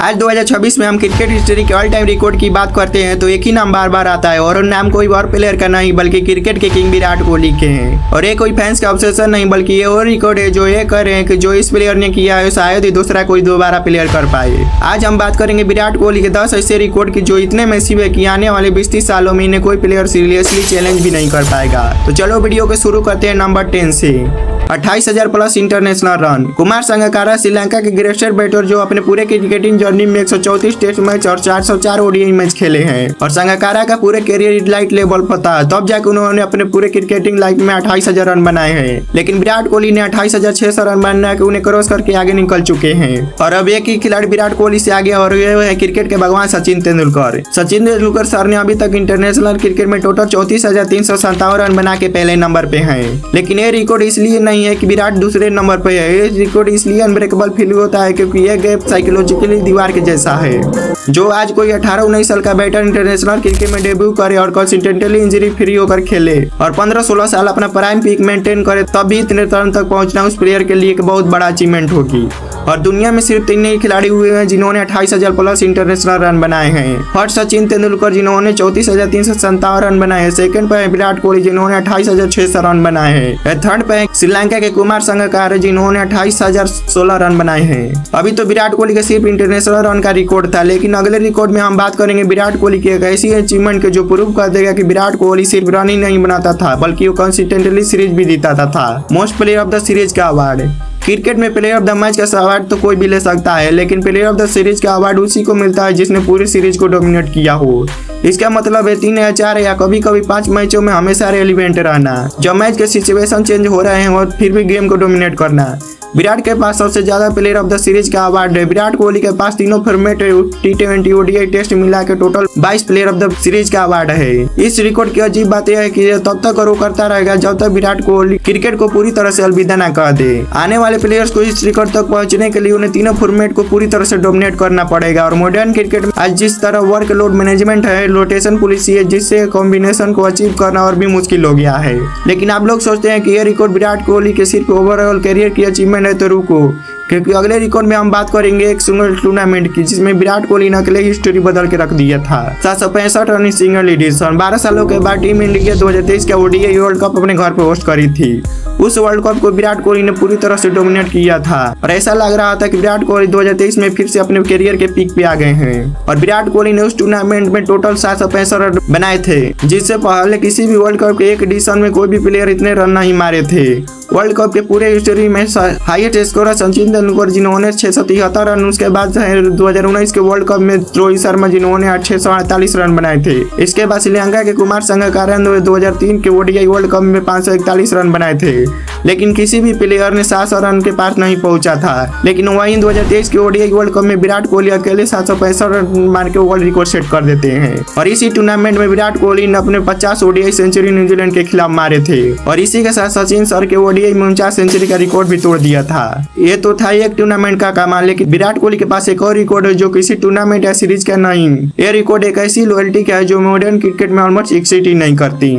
आज 2026 में हम क्रिकेट हिस्ट्री के ऑल टाइम रिकॉर्ड की बात करते हैं तो एक ही नाम बार बार आता है और नाम कोई और प्लेयर का नहीं बल्कि क्रिकेट के किंग विराट कोहली के हैं। और ये कोई फैंस का ऑब्सेशन नहीं बल्कि ये और रिकॉर्ड है जो ये कर रहे हैं कि जो इस प्लेयर ने किया है शायद ही दूसरा कोई दोबारा प्लेयर कर पाए। आज हम बात करेंगे विराट कोहली के 10 ऐसे रिकॉर्ड की जो इतने मैसिव है कि आने वाले 20-30 सालों में इन्हें कोई प्लेयर सीरियसली चैलेंज भी नहीं कर पाएगा। तो चलो वीडियो को शुरू करते हैं नंबर 10 से। 28,000 plus international run. Kumar Sangakkara Sri Lanka के ग्रेटेस्ट बैटर जो अपने पूरे क्रिकेटिंग जर्नी में 134 टेस्ट मैच और 404 ओडीआई मैच खेले हैं और संगकारा का पूरे करियर इलाइट लेवल पर था, तब जाकर उन्होंने अपने पूरे क्रिकेटिंग लाइफ में 28,000 रन बनाए हैं। लेकिन विराट कोहली ने 28,600 रन बना के उन्हें क्रॉस करके आगे निकल चुके हैं और अब एक ही खिलाड़ी विराट कोहली से आगे और ये है क्रिकेट के भगवान सचिन तेंदुलकर। सचिन तेंदुलकर सर ने अभी तक इंटरनेशनल क्रिकेट में टोटल 34,357 रन बना के पहले नंबर पे हैं। लेकिन ये रिकॉर्ड इसलिए नहीं है कि विराट दूसरे नंबर पे है, ये रिकॉर्ड इसलिए अनब्रेकेबल फील होता है क्योंकि यह गैप साइकोलॉजिकली दीवार के जैसा है। जो आज कोई 18-19 साल का बैटर इंटरनेशनल क्रिकेट में डेब्यू करे और कंसिस्टेंटली इंजरी फ्री होकर खेले और 15-16 साल अपना प्राइम पीक मेंटेन करे तब भी इतने रन तक पहुंचना उस प्लेयर के लिए एक बहुत बड़ा अचीवमेंट होगी। और दुनिया में सिर्फ 3 ही खिलाड़ी हुए हैं जिन्होंने 28,000 प्लस इंटरनेशनल रन बनाए हैं। फर्स्ट सचिन तेंदुलकर जिन्होंने 34,357 रन बनाए हैं। सेकंड पे विराट कोहली जिन्होंने 28,600 रन बनाए हैं। थर्ड पे श्रीलंका के कुमार संगकारा जिन्होंने 28,016 रन बनाए हैं। अभी तो विराट कोहली का सिर्फ इंटरनेशनल रन का रिकॉर्ड था, लेकिन अगले रिकॉर्ड में हम बात करेंगे विराट कोहली की एक ऐसी अचीवमेंट के जो प्रूव कर देगा कि विराट कोहली सिर्फ रन ही नहीं बनाता था बल्कि वो कंसिस्टेंटली सीरीज भी जीतता था। Most player of the series का अवार्ड। क्रिकेट में प्लेयर ऑफ द मैच का अवार्ड तो कोई भी ले सकता है, लेकिन प्लेयर ऑफ द सीरीज का अवार्ड उसी को मिलता है जिसने पूरी सीरीज को डोमिनेट किया हो। इसका मतलब है 3 या 4 या कभी कभी 5 मैचों में हमेशा रेलिवेंट रहना, जब मैच के सिचुएशन चेंज हो रहे हैं और फिर भी गेम को डोमिनेट करना। विराट के पास सबसे ज्यादा प्लेयर ऑफ द सीरीज का अवार्ड है। विराट कोहली के पास तीनों फॉर्मेट T20 ओडीआई टेस्ट मिला के total 22 player of the series का अवार्ड है। इस रिकॉर्ड की अजीब बात यह है कि यह तब तक ग्रो करता रहेगा जब तक विराट कोहली क्रिकेट को पूरी तरह से अलविदा न कर दे। आने वाले प्लेयर्स को इस रिकॉर्ड तक पहुंचने के लिए उन्हें तीनों फॉर्मेट को पूरी तरह से डोमिनेट करना पड़ेगा। और मॉडर्न क्रिकेट में आज जिस तरह वर्कलोड मैनेजमेंट है, रोटेशन पॉलिसी है, जिससे कॉम्बिनेशन को अचीव करना और भी मुश्किल हो गया है। लेकिन आप लोग सोचते हैं कि यह रिकॉर्ड विराट कोहली के सिर्फ ओवरऑल करियर की अचीवमेंट है, तो रुको, क्योंकि अगले रिकॉर्ड में हम बात करेंगे एक सिंगल टूर्नामेंट की जिसमें विराट कोहली ने अकेले हिस्ट्री बदल के रख दिया था। 765 रन सिंगल एडिशन। 12 सालों के बाद टीम इंडिया 2023 का ओडीआई वर्ल्ड कप अपने घर पर होस्ट करी थी। उस वर्ल्ड कप को विराट कोहली ने पूरी तरह से डोमिनेट किया था और ऐसा लग रहा था कि विराट कोहली 2023 में फिर से अपने करियर के पीक पे आ गए हैं। और विराट कोहली ने उस टूर्नामेंट में टोटल 765 रन बनाए थे, जिससे पहले किसी भी वर्ल्ड कप के एक एडिशन में कोई भी प्लेयर इतने रन नहीं मारे थे। वर्ल्ड कप के पूरे हिस्ट्री में हाईएस्ट स्कोरर सचिन तेंदुलकर जिन्होंने 673 रन, उसके बाद 2019 के वर्ल्ड कप में रोहित शर्मा जिन्होंने 648 रन बनाए थे। इसके बाद श्रीलंका के कुमार संगकारा 2003 के ओडीआई वर्ल्ड कप में 541 रन बनाए थे, लेकिन किसी भी प्लेयर ने 700 रन के पास नहीं पहुंचा था। लेकिन वहीं 2023 के ओडीआई वर्ल्ड कप में विराट कोहली अकेले 765 रन मार के वर्ल्ड रिकॉर्ड सेट कर देते हैं। और इसी टूर्नामेंट में विराट कोहली ने अपने 50 ओडीआई सेंचुरी न्यूजीलैंड के खिलाफ मारे थे और इसी के साथ सचिन सर के ओडीआई में 49 सेंचुरी का रिकॉर्ड भी तोड़ दिया था। ये तो था एक टूर्नामेंट का कमाल, लेकिन विराट कोहली के पास एक और रिकॉर्ड है जो किसी टूर्नामेंट या सीरीज का नहीं। ये रिकॉर्ड एक ऐसी लॉयल्टी का है जो मॉडर्न क्रिकेट में ऑलमोस्ट एग्जिस्ट ही नहीं करती।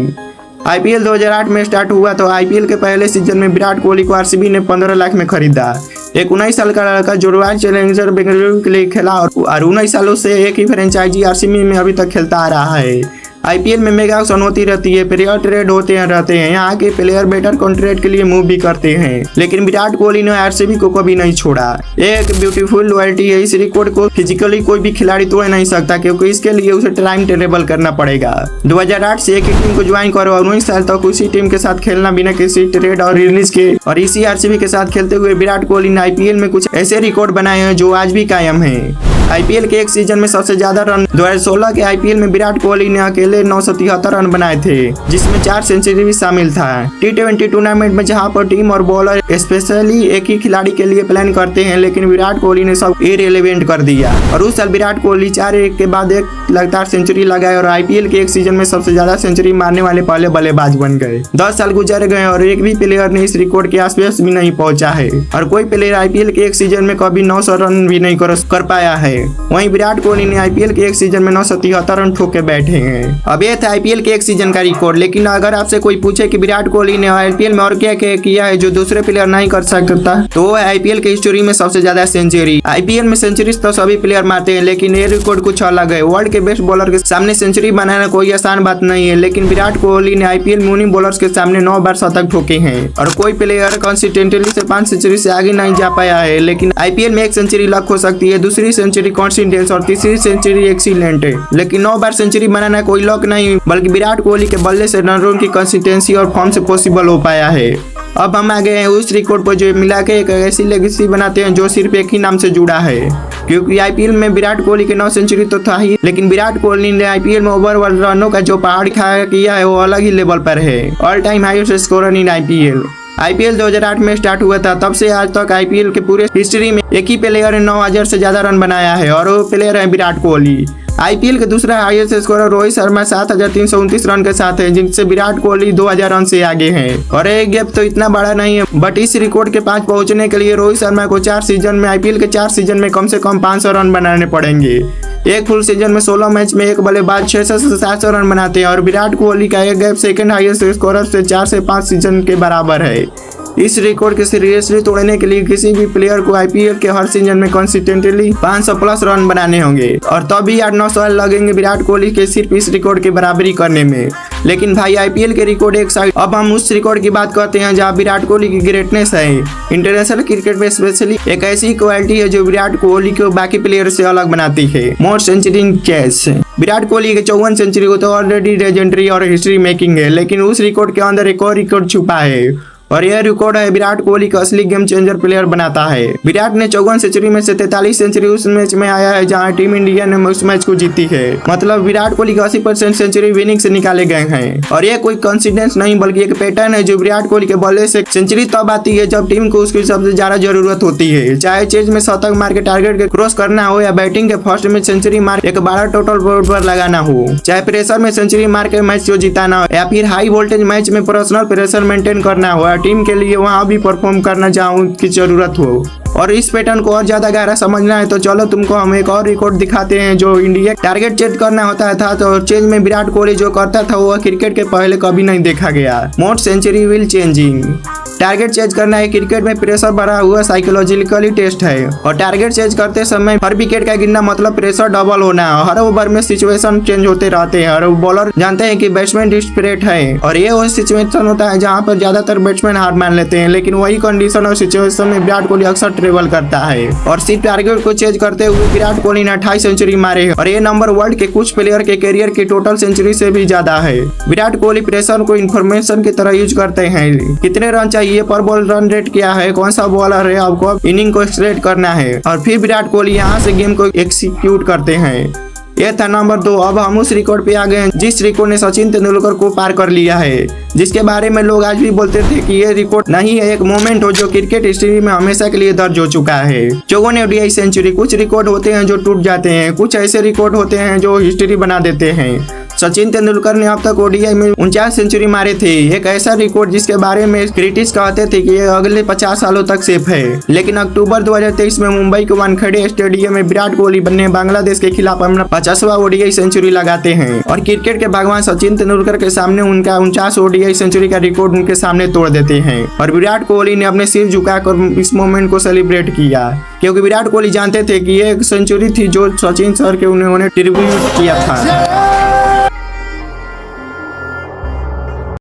आईपीएल 2008 में स्टार्ट हुआ तो आईपीएल के पहले सीजन में विराट कोहली को आरसीबी ने 15 लाख में खरीदा। एक 19 साल का लड़का जो रॉयल चैलेंजर बेंगलुरु के लिए खेला और 19 सालों से एक ही फ्रेंचाइजी आरसीबी में अभी तक खेलता आ रहा है। आईपीएल में मेगा ऑक्शन होती रहती है, प्लेयर ट्रेड होते रहते हैं, यहाँ के प्लेयर बेटर कॉन्ट्रैक्ट के लिए मूव भी करते हैं, लेकिन विराट कोहली ने आरसीबी को कभी नहीं छोड़ा। एक ब्यूटीफुल लॉयल्टी है। इस रिकॉर्ड को फिजिकली कोई भी खिलाड़ी तोड़ नहीं सकता क्योंकि इसके लिए उसे टाइम टेबल करना पड़ेगा। 2008 से एक ही टीम को ज्वाइन करो और 19 साल तक उसी टीम के साथ खेलना बिना किसी ट्रेड और रिलीज के। और इसी आरसीबी के साथ खेलते हुए विराट कोहली ने आईपीएल में कुछ ऐसे रिकॉर्ड बनाए हैं जो आज भी कायम है। आईपीएल के एक सीजन में सबसे ज्यादा रन 2016 के आईपीएल में विराट कोहली ने अकेले 973 रन बनाए थे, जिसमें 4 सेंचुरी भी शामिल था। T20 टूर्नामेंट में जहां पर टीम और बॉलर स्पेशली एक ही खिलाड़ी के लिए प्लान करते हैं, लेकिन विराट कोहली ने सब इररिलेवेंट कर दिया और उस साल विराट कोहली 4 एक के बाद एक लगातार सेंचुरी लगाए और आईपीएल के एक सीजन में सबसे ज्यादा सेंचुरी मारने वाले पहले बल्लेबाज बन गए। 10 साल गुजर गए और एक भी प्लेयर ने इस रिकॉर्ड के आसपास भी नहीं पहुंचा है और कोई प्लेयर आईपीएल के एक सीजन में कभी 900 रन भी नहीं कर पाया है। वहीं विराट कोहली ने आईपीएल के एक सीजन में 973 रन ठोक के बैठे हैं। अब ये था आईपीएल के एक सीजन का रिकॉर्ड। लेकिन अगर आपसे कोई पूछे कि विराट कोहली ने आईपीएल में और क्या क्या किया है जो दूसरे प्लेयर नहीं कर सकता, तो वो है आईपीएल की हिस्ट्री में सबसे ज्यादा सेंचुरी। आईपीएल में सेंचुरी तो सभी प्लेयर मारते हैं, लेकिन ये रिकॉर्ड कुछ अलग है। वर्ल्ड के बेस्ट बॉलर के सामने सेंचुरी बनाना कोई आसान बात नहीं है, लेकिन विराट कोहली ने आईपीएल में उन्हीं बॉलर्स के सामने 9 बार शतक ठोके हैं और कोई प्लेयर कंसिस्टेंटली से 5 सेंचुरी से आगे नहीं जा पाया है। लेकिन आईपीएल में एक सेंचुरी लक हो सकती है, दूसरी सेंचुरी कॉन्सिस्टेंस और तीसरी सेंचुरी एक्सीलेंट है। लेकिन 9 बार सेंचुरी बनाना कोई लक नहीं, बल्कि विराट कोहली के बल्ले से रन की कंसिस्टेंसी और फॉर्म से पॉसिबल हो पाया है। अब हम आ गए हैं उस रिकॉर्ड पर जो मिला के एक ऐसी लेगेसी बनाते हैं जो सिर्फ एक ही नाम से जुड़ा है। क्योंकि आईपीएल में विराट कोहली के 9 सेंचुरी तो था ही, लेकिन विराट कोहली ने आईपीएल में ओवरऑल रनों का जो पहाड़ किया है वो अलग ही लेवल पर है। All time highest scorer in IPL 2008 में स्टार्ट हुआ था, तब से आज तक आईपीएल के पूरे हिस्ट्री में एक ही प्लेयर ने 9000 से ज्यादा रन बनाया है और वो प्लेयर है विराट कोहली। आईपीएल के दूसरा highest scorer Rohit Sharma 7329 run के साथ है, जिनसे विराट कोहली 2000 रन से आगे हैं। और एक गैप तो इतना बड़ा नहीं है, बट इस रिकॉर्ड के पास पहुंचने के लिए रोहित शर्मा को 4 सीजन में आईपीएल के 4 सीजन में कम से कम 500 रन बनाने पड़ेंगे। एक फुल सीजन में 16 मैच में एक बल्लेबाज 600 से 700 रन बनाते हैं और विराट कोहली का एक गैप सेकंड हाईएस्ट स्कोरर से 4 से 5 सीजन के बराबर है। इस रिकॉर्ड के सीरियसली तोड़ने के लिए किसी भी प्लेयर को आईपीएल के हर सीजन में कंसिस्टेंटली 500 प्लस रन बनाने होंगे और तभी 8-9 साल लगेंगे विराट कोहली के सिर्फ इस रिकॉर्ड की बराबरी करने में। लेकिन भाई आईपीएल के रिकॉर्ड एक साइड, अब हम उस रिकॉर्ड की बात करते हैं जहां विराट कोहली की ग्रेटनेस है। इंटरनेशनल क्रिकेट में स्पेशली एक ऐसी क्वालिटी है जो विराट कोहली को बाकी प्लेयर से अलग बनाती है, मोर सेंचुरी इन चेस। विराट कोहली के 54 सेंचुरी को तो ऑलरेडी लेजेंडरी और हिस्ट्री मेकिंग है, लेकिन उस रिकॉर्ड के अंदर एक और रिकॉर्ड छुपा है और यह रिकॉर्ड है विराट कोहली का असली गेम चेंजर प्लेयर बनाता है। विराट ने 54 सेंचुरी में से 43 सेंचुरी उस मैच में आया है जहां टीम इंडिया ने उस मैच को जीती है। मतलब विराट कोहली का 80% सेंचुरी विनिंग से निकाले गए हैं और ये कोई कॉन्सिडेंस नहीं बल्कि एक पैटर्न है जो विराट कोहली के बल्ले से सेंचुरी तब आती है जब टीम को उसकी सबसे ज्यादा जरूरत होती है। चाहे चेज में शतक मार के टारगेट के क्रॉस करना हो या बैटिंग के फर्स्ट में सेंचुरी मार एक 12 टोटल बोर्ड पर लगाना हो, चाहे प्रेशर में सेंचुरी मार के मैच को जिताना हो या फिर हाई वोल्टेज मैच में पर्सनल प्रेशर मेंटेन करना हो या टीम के लिए वहां भी परफॉर्म करना चाहूँ की जरूरत हो। और इस पैटर्न को और ज्यादा गहरा समझना है तो चलो तुमको हम एक और रिकॉर्ड दिखाते हैं जो इंडिया टारगेट चेज करना होता था तो चेज में विराट कोहली जो करता था वो क्रिकेट के पहले कभी नहीं देखा गया। More century will changing. Target chase करना है क्रिकेट में प्रेशर भरा हुआ साइकोलॉजिकली टेस्ट है और टारगेट चेज करते समय हर विकेट का गिरना मतलब प्रेशर डबल होना। हर ओवर में सिचुएशन चेंज होते रहते हैं और बॉलर जानते हैं कि बैट्समैन डिस्परेट है और ये वो सिचुएशन होता है जहाँ पर ज्यादातर बैट्समैन हार मान लेते हैं, लेकिन वही कंडीशन और सिचुएशन में विराट कोहली अक्सर ट्रेवल करता है। और सिर्फ टारगेट को चेज करते हुए विराट कोहली ने 28 सेंचुरी मारे और ये नंबर वर्ल्ड के कुछ प्लेयर के करियर की टोटल सेंचुरी से भी ज्यादा है। विराट कोहली प्रेशर को इन्फॉर्मेशन की तरह यूज करते हैं, कितने रन चाहिए पर बॉल, रन रेट क्या है, कौन सा बॉलर है, आपको इनिंग को स्ट्रेट करना है और फिर विराट कोहली यहाँ से गेम को एक्सिक्यूट करते हैं। यह था नंबर 2। अब हम उस रिकॉर्ड पे आ गए हैं जिस रिकॉर्ड ने सचिन तेंदुलकर को पार कर लिया है, जिसके बारे में लोग आज भी बोलते थे कि यह रिकॉर्ड नहीं है, एक मोमेंट हो जो क्रिकेट हिस्ट्री में हमेशा के लिए दर्ज हो चुका है। 54 ओडीआई सेंचुरी। कुछ रिकॉर्ड होते हैं जो टूट जाते हैं, कुछ ऐसे रिकॉर्ड होते हैं जो हिस्ट्री बना देते हैं। सचिन तेंदुलकर ने अब तक ओडीआई में 49 सेंचुरी मारे थे, एक ऐसा रिकॉर्ड जिसके बारे में क्रिटिक्स कहते थे कि ये अगले 50 सालों तक सेफ है। लेकिन अक्टूबर 2023 में मुंबई के वानखेड़े स्टेडियम में विराट कोहली ने बांग्लादेश के खिलाफ अपना 50वां ओडीआई सेंचुरी लगाते हैं और क्रिकेट के भगवान सचिन तेंदुलकर के सामने उनका 49 ओडीआई सेंचुरी का रिकॉर्ड उनके सामने तोड़ देते हैं और विराट कोहली ने अपने सिर झुकाकर इस मोमेंट को सेलिब्रेट किया, क्योंकि विराट कोहली जानते थे कि ये एक सेंचुरी थी जो सचिन सर के उन्होंने ट्रिब्यूट किया था।